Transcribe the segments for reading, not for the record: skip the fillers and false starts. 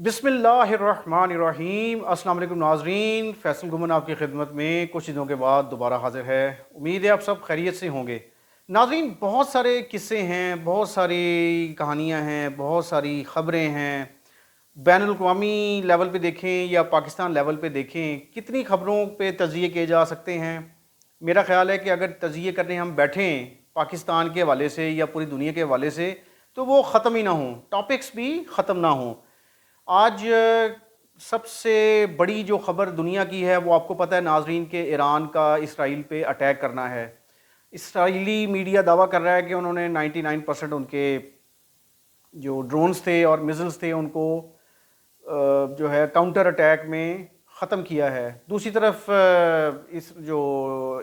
بسم اللہ الرحمن الرحیم۔ السلام علیکم ناظرین، فیصل گمن آپ کی خدمت میں کچھ دنوں کے بعد دوبارہ حاضر ہے۔ امید ہے آپ سب خیریت سے ہوں گے۔ ناظرین، بہت سارے قصے ہیں، بہت ساری کہانیاں ہیں، بہت ساری خبریں ہیں۔ بین الاقوامی لیول پہ دیکھیں یا پاکستان لیول پہ دیکھیں، کتنی خبروں پہ تجزیے کیے جا سکتے ہیں۔ میرا خیال ہے کہ اگر تجزیے کرنے ہم بیٹھیں پاکستان کے حوالے سے یا پوری دنیا کے حوالے سے تو وہ ختم ہی نہ ہوں، ٹاپکس بھی ختم نہ ہوں۔ آج سب سے بڑی جو خبر دنیا کی ہے وہ آپ کو پتہ ہے ناظرین، کہ ایران کا اسرائیل پہ اٹیک کرنا ہے۔ اسرائیلی میڈیا دعویٰ کر رہا ہے کہ انہوں نے 99% ان کے جو ڈرونز تھے اور میزلز تھے ان کو جو ہے کاؤنٹر اٹیک میں ختم کیا ہے۔ دوسری طرف اس جو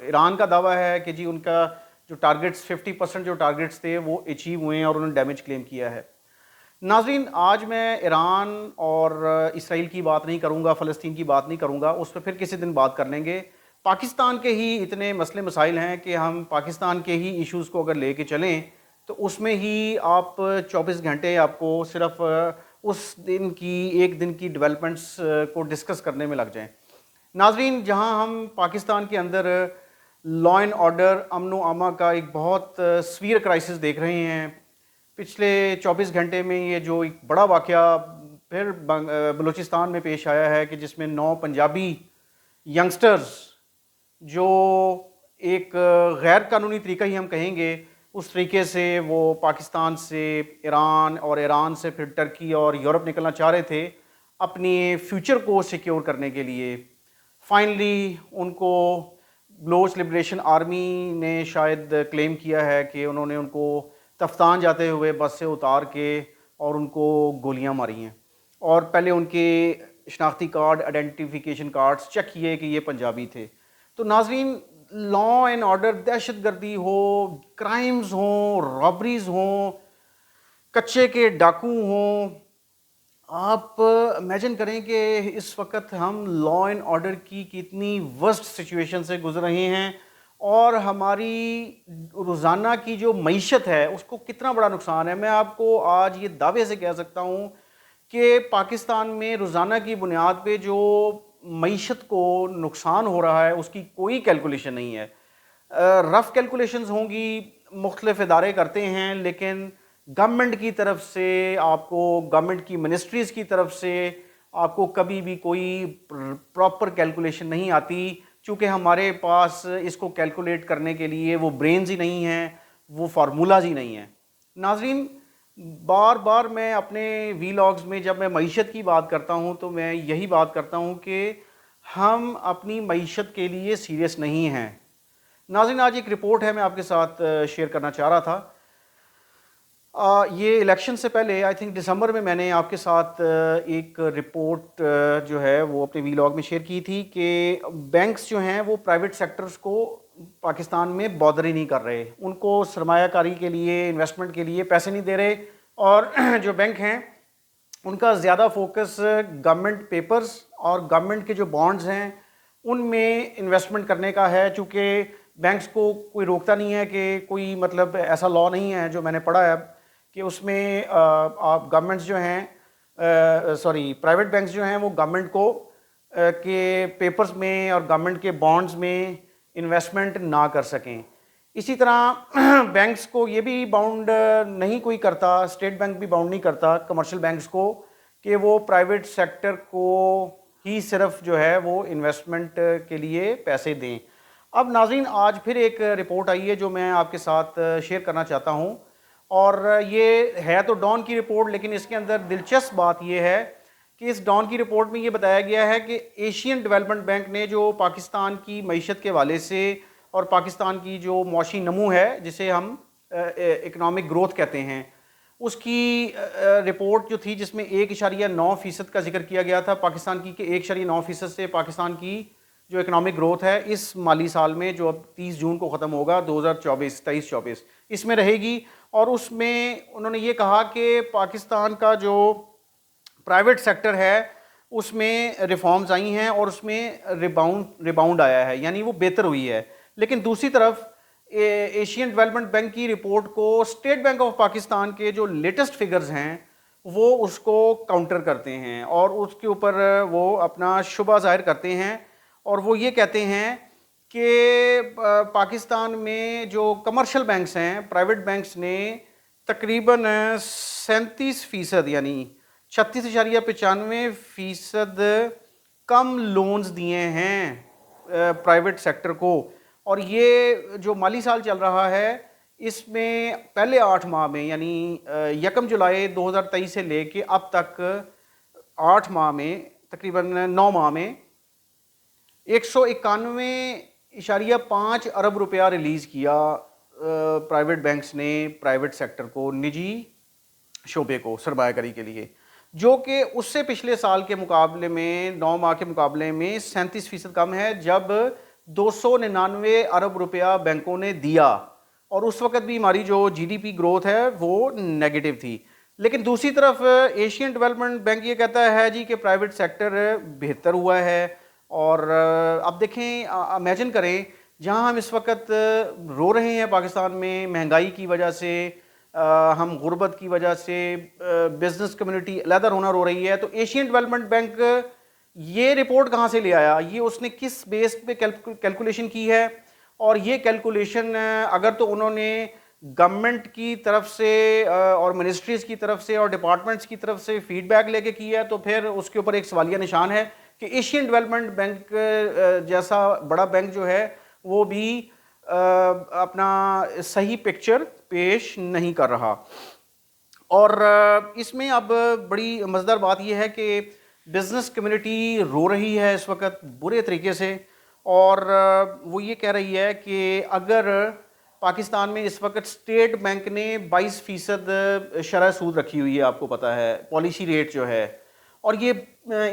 ایران کا دعویٰ ہے کہ جی ان کا جو ٹارگٹس 50% جو ٹارگٹس تھے وہ اچیو ہوئے ہیں اور انہوں نے ڈیمیج کلیم کیا ہے۔ ناظرین، آج میں ایران اور اسرائیل کی بات نہیں کروں گا، فلسطین کی بات نہیں کروں گا، اس پہ پھر کسی دن بات کر لیں گے۔ پاکستان کے ہی اتنے مسئلے مسائل ہیں کہ ہم پاکستان کے ہی ایشوز کو اگر لے کے چلیں تو اس میں ہی آپ 24 گھنٹے آپ کو صرف اس دن کی ایک دن کی ڈیولپمنٹس کو ڈسکس کرنے میں لگ جائیں۔ ناظرین، جہاں ہم پاکستان کے اندر لا اینڈ آرڈر، امن و امان کا ایک بہت سویر کرائسس دیکھ رہے ہیں، پچھلے 24 گھنٹے میں یہ جو ایک بڑا واقعہ پھر بلوچستان میں پیش آیا ہے کہ جس میں 9 پنجابی ینگسٹرز جو ایک غیر قانونی طریقہ ہی ہم کہیں گے، اس طریقے سے وہ پاکستان سے ایران اور ایران سے پھر ٹرکی اور یورپ نکلنا چاہ رہے تھے اپنی فیوچر کو سیکیور کرنے کے لیے۔ فائنلی ان کو بلوچ لبریشن آرمی نے شاید کلیم کیا ہے کہ انہوں نے ان کو تفتان جاتے ہوئے بس سے اتار کے اور ان کو گولیاں ماری ہیں، اور پہلے ان کے شناختی کارڈ، آئیڈینٹیفیکیشن کارڈز چیک کیے کہ یہ پنجابی تھے۔ تو ناظرین، لا اینڈ آرڈر، دہشت گردی ہو، کرائمز ہوں، رابریز ہوں، کچے کے ڈاکو ہوں، آپ امیجن کریں کہ اس وقت ہم لا اینڈ آرڈر کی کتنی ورسٹ سچویشن سے گزر رہے ہیں، اور ہماری روزانہ کی جو معیشت ہے اس کو کتنا بڑا نقصان ہے۔ میں آپ کو آج یہ دعوے سے کہہ سکتا ہوں کہ پاکستان میں روزانہ کی بنیاد پہ جو معیشت کو نقصان ہو رہا ہے اس کی کوئی کیلکولیشن نہیں ہے۔ رف کیلکولیشنز ہوں گی، مختلف ادارے کرتے ہیں، لیکن گورنمنٹ کی طرف سے آپ کو، گورنمنٹ کی منسٹریز کی طرف سے آپ کو کبھی بھی کوئی پراپر کیلکولیشن نہیں آتی، چونکہ ہمارے پاس اس کو کیلکولیٹ کرنے کے لیے وہ برینز ہی نہیں ہیں، وہ فارمولاز ہی نہیں ہیں۔ ناظرین، بار بار میں اپنے وی لاگز میں جب میں معیشت کی بات کرتا ہوں تو میں یہی بات کرتا ہوں کہ ہم اپنی معیشت کے لیے سیریس نہیں ہیں۔ ناظرین، آج ایک رپورٹ ہے میں آپ کے ساتھ شیئر کرنا چاہ رہا تھا۔ یہ الیکشن سے پہلے آئی تھنک دسمبر میں نے آپ کے ساتھ ایک رپورٹ جو ہے وہ اپنے وی لاگ میں شیئر کی تھی کہ بینکس جو ہیں وہ پرائیویٹ سیکٹرز کو پاکستان میں بادر ہی نہیں کر رہے، ان کو سرمایہ کاری کے لیے، انویسٹمنٹ کے لیے پیسے نہیں دے رہے، اور جو بینک ہیں ان کا زیادہ فوکس گورنمنٹ پیپرز اور گورنمنٹ کے جو بانڈز ہیں ان میں انویسٹمنٹ کرنے کا ہے۔ چونکہ بینکس کو کوئی روکتا نہیں ہے، کہ کوئی مطلب ایسا لا نہیں ہے جو میں نے پڑھا ہے کہ اس میں آپ گورنمنٹس جو ہیں پرائیویٹ بینکس جو ہیں وہ گورنمنٹ کو کے پیپرز میں اور گورنمنٹ کے بانڈز میں انویسٹمنٹ نہ کر سکیں۔ اسی طرح بینکس کو یہ بھی باؤنڈ نہیں کوئی کرتا، اسٹیٹ بینک بھی باؤنڈ نہیں کرتا کمرشل بینکس کو، کہ وہ پرائیویٹ سیکٹر کو ہی صرف جو ہے وہ انویسٹمنٹ کے لیے پیسے دیں۔ اب ناظرین، آج پھر ایک رپورٹ آئی ہے جو میں آپ کے ساتھ شیئر کرنا چاہتا ہوں، اور یہ ہے تو ڈان کی رپورٹ، لیکن اس کے اندر دلچسپ بات یہ ہے کہ اس ڈان کی رپورٹ میں یہ بتایا گیا ہے کہ ایشین ڈیولپمنٹ بینک نے جو پاکستان کی معیشت کے حوالے سے اور پاکستان کی جو معاشی نمو ہے جسے ہم اکنامک گروتھ کہتے ہیں، اس کی رپورٹ جو تھی جس میں 1.9% کا ذکر کیا گیا تھا پاکستان کی، کہ 1.9% سے پاکستان کی جو اکنامک گروتھ ہے اس مالی سال میں جو اب 30 جون کو ختم ہوگا 2023-24 اس میں رہے گی۔ اور اس میں انہوں نے یہ کہا کہ پاکستان کا جو پرائیویٹ سیکٹر ہے اس میں ریفارمز آئی ہیں اور اس میں ریباؤنڈ آیا ہے، یعنی وہ بہتر ہوئی ہے۔ لیکن دوسری طرف ایشین ڈیولپمنٹ بینک کی رپورٹ کو اسٹیٹ بینک آف پاکستان کے جو لیٹسٹ فگرز ہیں وہ اس کو کاؤنٹر کرتے ہیں اور اس کے اوپر وہ اپنا شبہ ظاہر کرتے ہیں، اور وہ یہ کہتے ہیں کہ پاکستان میں جو کمرشل بینکس ہیں، پرائیویٹ بینکس نے تقریباً 37% یعنی 36.95% کم لونز دیے ہیں پرائیویٹ سیکٹر کو. اور یہ جو مالی سال چل رہا ہے اس میں پہلے 8 ماہ میں یعنی 1 جولائی 2023 سے لے کے اب تک 8 ماہ میں تقریباً 9 ماہ میں 191.5 ارب روپیہ ریلیز کیا پرائیویٹ بینکس نے پرائیویٹ سیکٹر کو، نجی شعبے کو سرمایہ کاری کے لیے، جو کہ اس سے پچھلے سال کے مقابلے میں 9 ماہ کے مقابلے میں 37% کم ہے، جب 299 ارب روپیہ بینکوں نے دیا، اور اس وقت بھی ہماری جو جی ڈی پی گروتھ ہے وہ نیگیٹو تھی. لیکن دوسری طرف ایشین ڈیولپمنٹ بینک یہ کہتا ہے جی کہ پرائیویٹ سیکٹر بہتر ہوا ہے. اور اب دیکھیں، امیجن کریں جہاں ہم اس وقت رو رہے ہیں پاکستان میں مہنگائی کی وجہ سے، ہم غربت کی وجہ سے، بزنس کمیونٹی علیحدہ رونا رو رہی ہے، تو ایشین ڈیولپمنٹ بینک یہ رپورٹ کہاں سے لے آیا؟ یہ اس نے کس بیس پہ کیلکولیشن کی ہے؟ اور یہ کیلکولیشن اگر تو انہوں نے گورنمنٹ کی طرف سے اور منسٹریز کی طرف سے اور ڈپارٹمنٹس کی طرف سے فیڈ بیک لے کے کی ہے، تو پھر اس کے اوپر ایک سوالیہ نشان ہے کہ ایشین ڈیولپمنٹ بینک جیسا بڑا بینک جو ہے وہ بھی اپنا صحیح پکچر پیش نہیں کر رہا. اور اس میں اب بڑی مزیدار بات یہ ہے کہ بزنس کمیونٹی رو رہی ہے اس وقت برے طریقے سے، اور وہ یہ کہہ رہی ہے کہ اگر پاکستان میں اس وقت اسٹیٹ بینک نے 22% شرح سود رکھی ہوئی ہے، آپ کو پتہ ہے پالیسی ریٹ جو ہے، اور یہ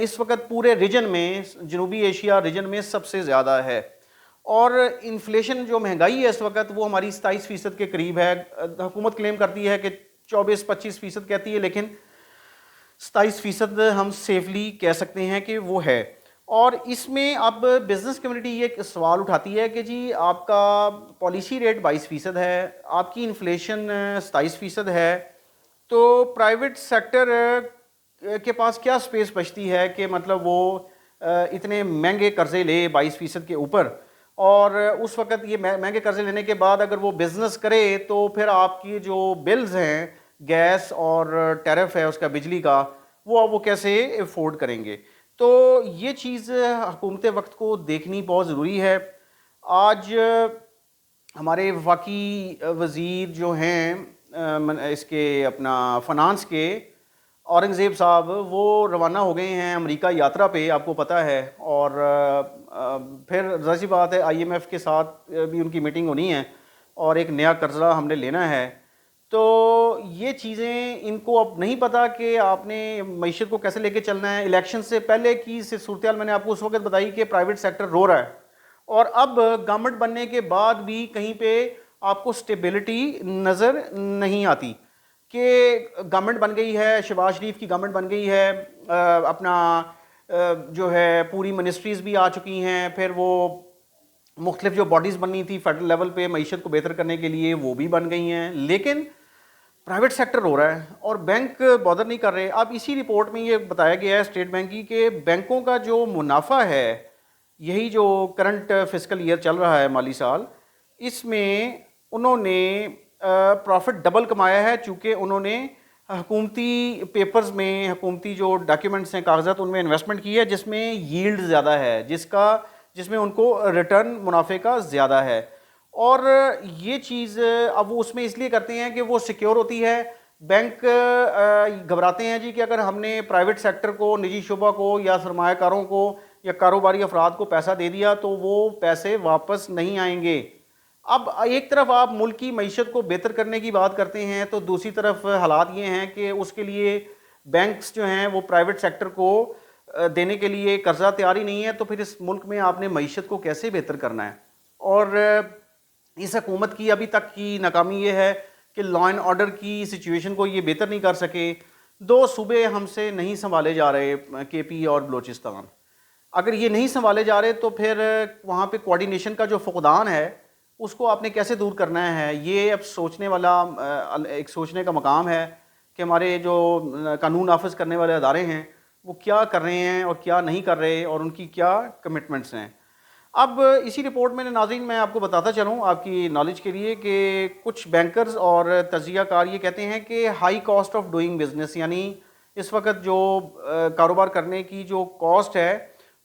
اس وقت پورے ریجن میں، جنوبی ایشیا ریجن میں سب سے زیادہ ہے. اور انفلیشن جو مہنگائی ہے اس وقت وہ ہماری 27% کے قریب ہے. حکومت کلیم کرتی ہے کہ 24-25% کہتی ہے، لیکن 27% ہم سیفلی کہہ سکتے ہیں کہ وہ ہے. اور اس میں اب بزنس کمیونٹی یہ سوال اٹھاتی ہے کہ جی آپ کا پالیسی ریٹ 22% ہے، آپ کی انفلیشن 27% ہے، تو پرائیویٹ سیکٹر کے پاس کیا سپیس بچتی ہے کہ مطلب وہ اتنے مہنگے قرضے لے 22% کے اوپر. اور اس وقت یہ مہنگے قرضے لینے کے بعد اگر وہ بزنس کرے تو پھر آپ کی جو بلز ہیں، گیس اور ٹیرف ہے اس کا بجلی کا، وہ کیسے افورڈ کریں گے؟ تو یہ چیز حکومت وقت کو دیکھنی بہت ضروری ہے. آج ہمارے وفاقی وزیر جو ہیں اس کے اپنا فنانس کے، اورنگزیب صاحب، وہ روانہ ہو گئے ہیں امریکہ یاترا پہ، آپ کو پتہ ہے. اور پھر ظاہر سی بات ہے آئی ایم ایف کے ساتھ بھی ان کی میٹنگ ہونی ہے، اور ایک نیا قرضہ ہم نے لینا ہے. تو یہ چیزیں ان کو اب نہیں پتہ کہ آپ نے معیشت کو کیسے لے کے چلنا ہے. الیکشن سے پہلے کی صورتحال میں نے آپ کو اس وقت بتائی کہ پرائیویٹ سیکٹر رو رہا ہے، اور اب گورنمنٹ بننے کے بعد بھی کہیں پہ آپ کو سٹیبلٹی نظر نہیں آتی کہ گورنمنٹ بن گئی ہے، شہباز شریف کی گورنمنٹ بن گئی ہے، اپنا جو ہے پوری منسٹریز بھی آ چکی ہیں، پھر وہ مختلف جو باڈیز بننی تھی فیڈرل لیول پہ معیشت کو بہتر کرنے کے لیے وہ بھی بن گئی ہیں، لیکن پرائیویٹ سیکٹر ہو رہا ہے اور بینک بادر نہیں کر رہے. اب اسی رپورٹ میں یہ بتایا گیا ہے اسٹیٹ بینک کی کہ بینکوں کا جو منافع ہے، یہی جو کرنٹ فسکل ایئر چل رہا ہے مالی سال، اس میں انہوں نے پروفٹ ڈبل کمایا ہے، چونکہ انہوں نے حکومتی پیپرز میں، حکومتی جو ڈاکیومنٹس ہیں، کاغذات، ان میں انویسٹمنٹ کی ہے جس میں ییلڈ زیادہ ہے، جس میں ان کو ریٹرن منافع کا زیادہ ہے. اور یہ چیز اب وہ اس میں اس لیے کرتے ہیں کہ وہ سیکیور ہوتی ہے. بینک گھبراتے ہیں جی کہ اگر ہم نے پرائیویٹ سیکٹر کو، نجی شعبہ کو یا سرمایہ کاروں کو یا کاروباری افراد کو پیسہ دے دیا تو وہ پیسے واپس نہیں آئیں گے. اب ایک طرف آپ ملک کی معیشت کو بہتر کرنے کی بات کرتے ہیں، تو دوسری طرف حالات یہ ہیں کہ اس کے لیے بینکس جو ہیں وہ پرائیویٹ سیکٹر کو دینے کے لیے قرضہ تیار ہی نہیں ہے. تو پھر اس ملک میں آپ نے معیشت کو کیسے بہتر کرنا ہے؟ اور اس حکومت کی ابھی تک کی ناکامی یہ ہے کہ لا اینڈ آرڈر کی سچویشن کو یہ بہتر نہیں کر سکے. 2 صوبے ہم سے نہیں سنبھالے جا رہے، کے پی اور بلوچستان. اگر یہ نہیں سنبھالے جا رہے تو پھر وہاں پہ کوارڈینیشن کا جو فقدان ہے اس کو آپ نے کیسے دور کرنا ہے؟ یہ اب سوچنے والا ایک سوچنے کا مقام ہے کہ ہمارے جو قانون نافذ کرنے والے ادارے ہیں وہ کیا کر رہے ہیں اور کیا نہیں کر رہے اور ان کی کیا کمٹمنٹس ہیں۔ اب اسی رپورٹ میں ناظرین میں آپ کو بتاتا چلوں آپ کی نالج کے لیے کہ کچھ بینکرز اور تجزیہ کار یہ کہتے ہیں کہ high cost of doing business, یعنی اس وقت جو کاروبار کرنے کی جو کاسٹ ہے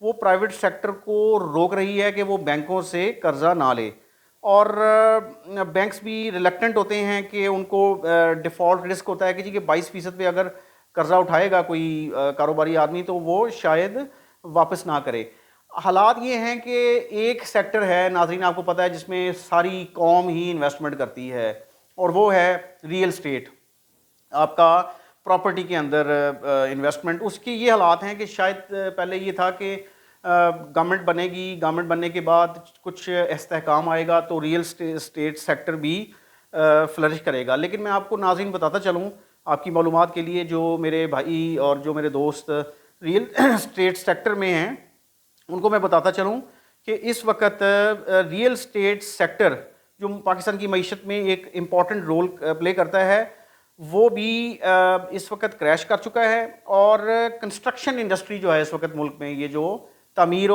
وہ پرائیویٹ سیکٹر کو روک رہی ہے کہ وہ بینکوں سے قرضہ نہ لے، اور بینکس بھی ریلیکٹنٹ ہوتے ہیں کہ ان کو ڈیفالٹ رسک ہوتا ہے کہ جی کہ 22% پہ اگر قرضہ اٹھائے گا کوئی کاروباری آدمی تو وہ شاید واپس نہ کرے۔ حالات یہ ہیں کہ ایک سیکٹر ہے ناظرین آپ کو پتہ ہے جس میں ساری قوم ہی انویسٹمنٹ کرتی ہے، اور وہ ہے ریئل اسٹیٹ، آپ کا پراپرٹی کے اندر انویسٹمنٹ۔ اس کی یہ حالات ہیں کہ شاید پہلے یہ تھا کہ گورنمنٹ بنے گی، گورنمنٹ بننے کے بعد کچھ استحکام آئے گا تو ریئل اسٹیٹ سیکٹر بھی فلرش کرے گا، لیکن میں آپ کو ناظرین بتاتا چلوں آپ کی معلومات کے لیے، جو میرے بھائی اور جو میرے دوست ریئل اسٹیٹ سیکٹر میں ہیں ان کو میں بتاتا چلوں کہ اس وقت ریئل اسٹیٹ سیکٹر جو پاکستان کی معیشت میں ایک امپورٹنٹ رول پلے کرتا ہے وہ بھی اس وقت کریش کر چکا ہے، اور کنسٹرکشن انڈسٹری جو ہے اس وقت ملک میں، یہ جو تعمیر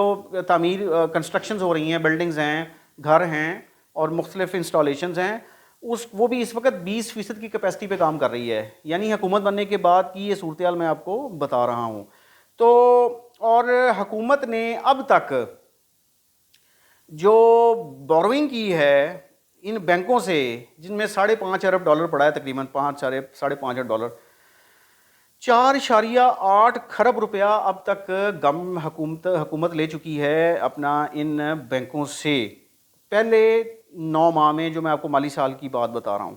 کنسٹرکشنز ہو رہی ہیں، بلڈنگز ہیں، گھر ہیں اور مختلف انسٹالیشنز ہیں، وہ بھی اس وقت 20% کی کیپیسٹی پہ کام کر رہی ہے، یعنی حکومت بننے کے بعد کی یہ صورتحال میں آپ کو بتا رہا ہوں۔ تو اور حکومت نے اب تک جو بوروئنگ کی ہے ان بینکوں سے، جن میں $5.5 ارب پڑا ہے، تقریباً 5.5 ڈالر، 4.8 کھرب روپیہ اب تک حکومت لے چکی ہے اپنا ان بینکوں سے پہلے 9 ماہ میں، جو میں آپ کو مالی سال کی بات بتا رہا ہوں،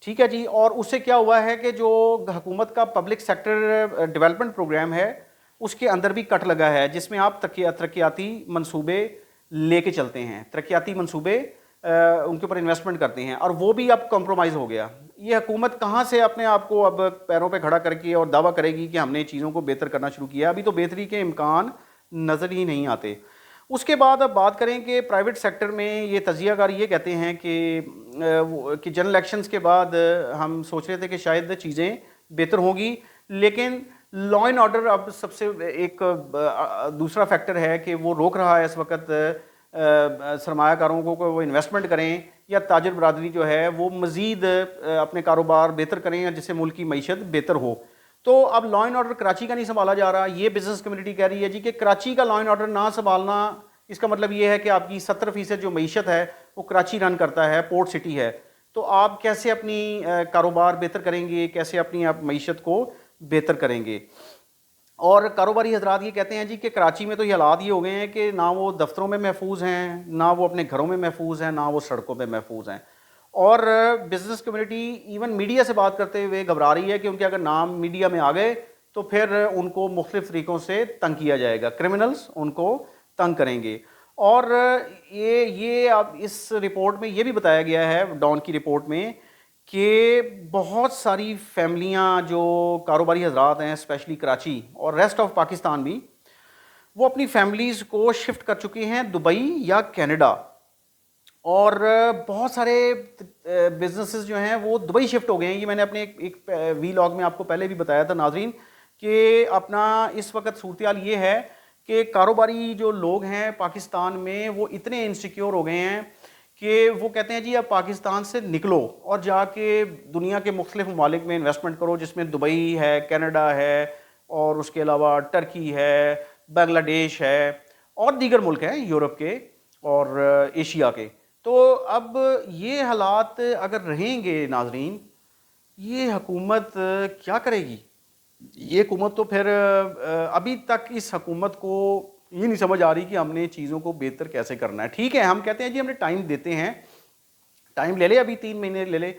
ٹھیک ہے جی۔ اور اس سے کیا ہوا ہے کہ جو حکومت کا پبلک سیکٹر ڈیولپمنٹ پروگرام ہے اس کے اندر بھی کٹ لگا ہے، جس میں آپ ترقیاتی منصوبے لے کے چلتے ہیں، ترقیاتی منصوبے ان کے اوپر انویسٹمنٹ کرتے ہیں، اور وہ بھی اب کمپرومائز ہو گیا۔ یہ حکومت کہاں سے اپنے آپ کو اب پیروں پہ کھڑا کر کے اور دعویٰ کرے گی کہ ہم نے چیزوں کو بہتر کرنا شروع کیا؟ ابھی تو بہتری کے امکان نظر ہی نہیں آتے۔ اس کے بعد اب بات کریں کہ پرائیویٹ سیکٹر میں یہ تجزیہ کار یہ کہتے ہیں کہ جنرل الیکشنز کے بعد ہم سوچ رہے تھے کہ شاید چیزیں بہتر ہوں گی، لیکن لا اینڈ آرڈر اب سب سے ایک دوسرا فیکٹر ہے کہ وہ روک رہا ہے اس وقت سرمایہ کاروں کو کہ وہ انویسٹمنٹ کریں یا تاجر برادری جو ہے وہ مزید اپنے کاروبار بہتر کریں جس سے ملک کی معیشت بہتر ہو۔ تو اب لا اینڈ آرڈر کراچی کا نہیں سنبھالا جا رہا، یہ بزنس کمیونٹی کہہ رہی ہے جی کہ کراچی کا لا اینڈ آرڈر نہ سنبھالنا، اس کا مطلب یہ ہے کہ آپ کی 70% جو معیشت ہے وہ کراچی رن کرتا ہے، پورٹ سٹی ہے، تو آپ کیسے اپنی کاروبار بہتر کریں گے، کیسے اپنی آپ معیشت کو بہتر کریں گے؟ اور کاروباری حضرات یہ کہتے ہیں جی کہ کراچی میں تو یہ حالات یہ ہو گئے ہیں کہ نہ وہ دفتروں میں محفوظ ہیں، نہ وہ اپنے گھروں میں محفوظ ہیں، نہ وہ سڑکوں پہ محفوظ ہیں، اور بزنس کمیونٹی ایون میڈیا سے بات کرتے ہوئے گھبرا رہی ہے کہ ان کے اگر نام میڈیا میں آ گئے تو پھر ان کو مختلف طریقوں سے تنگ کیا جائے گا، کرمنلز ان کو تنگ کریں گے۔ اور یہ اب اس رپورٹ میں یہ بھی بتایا گیا ہے، ڈان کی رپورٹ میں، کہ بہت ساری فیملیاں جو کاروباری حضرات ہیں اسپیشلی کراچی اور ریسٹ آف پاکستان بھی، وہ اپنی فیملیز کو شفٹ کر چکے ہیں دبئی یا کینیڈا، اور بہت سارے بزنسز جو ہیں وہ دبئی شفٹ ہو گئے ہیں۔ یہ میں نے اپنے ایک وی لاگ میں آپ کو پہلے بھی بتایا تھا ناظرین کہ اپنا اس وقت صورتحال یہ ہے کہ کاروباری جو لوگ ہیں پاکستان میں وہ اتنے انسیکیور ہو گئے ہیں کہ وہ کہتے ہیں جی اب پاکستان سے نکلو اور جا کے دنیا کے مختلف ممالک میں انویسٹمنٹ کرو، جس میں دبئی ہے، کینیڈا ہے، اور اس کے علاوہ ٹرکی ہے، بنگلہ دیش ہے، اور دیگر ملک ہیں یورپ کے اور ایشیا کے۔ تو اب یہ حالات اگر رہیں گے ناظرین، یہ حکومت کیا کرے گی؟ یہ حکومت تو پھر ابھی تک اس حکومت کو یہ نہیں سمجھ آ رہی کہ ہم نے چیزوں کو بہتر کیسے کرنا ہے۔ ٹھیک ہے، ہم کہتے ہیں جی ہم نے ٹائم دیتے ہیں، ٹائم لے لے، ابھی 3 مہینے لے لے،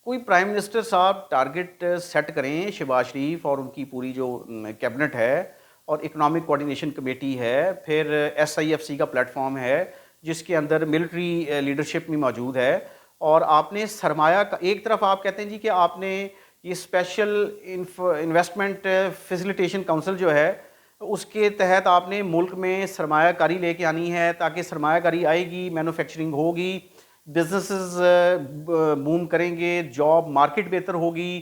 کوئی پرائم منسٹر صاحب ٹارگٹ سیٹ کریں، شہباز شریف اور ان کی پوری جو کیبنٹ ہے اور اکنامک کوارڈینیشن کمیٹی ہے، پھر SIFC کا پلیٹ فارم ہے جس کے اندر ملٹری لیڈرشپ بھی موجود ہے، اور آپ نے سرمایہ کا ایک طرف آپ کہتے ہیں جی کہ آپ نے یہ اسپیشل انویسٹمنٹ فیسیلیٹیشن کونسل جو ہے اس کے تحت آپ نے ملک میں سرمایہ کاری لے کے آنی ہے، تاکہ سرمایہ کاری آئے گی، مینوفیکچرنگ ہوگی، بزنسز بوم کریں گے، جاب مارکیٹ بہتر ہوگی،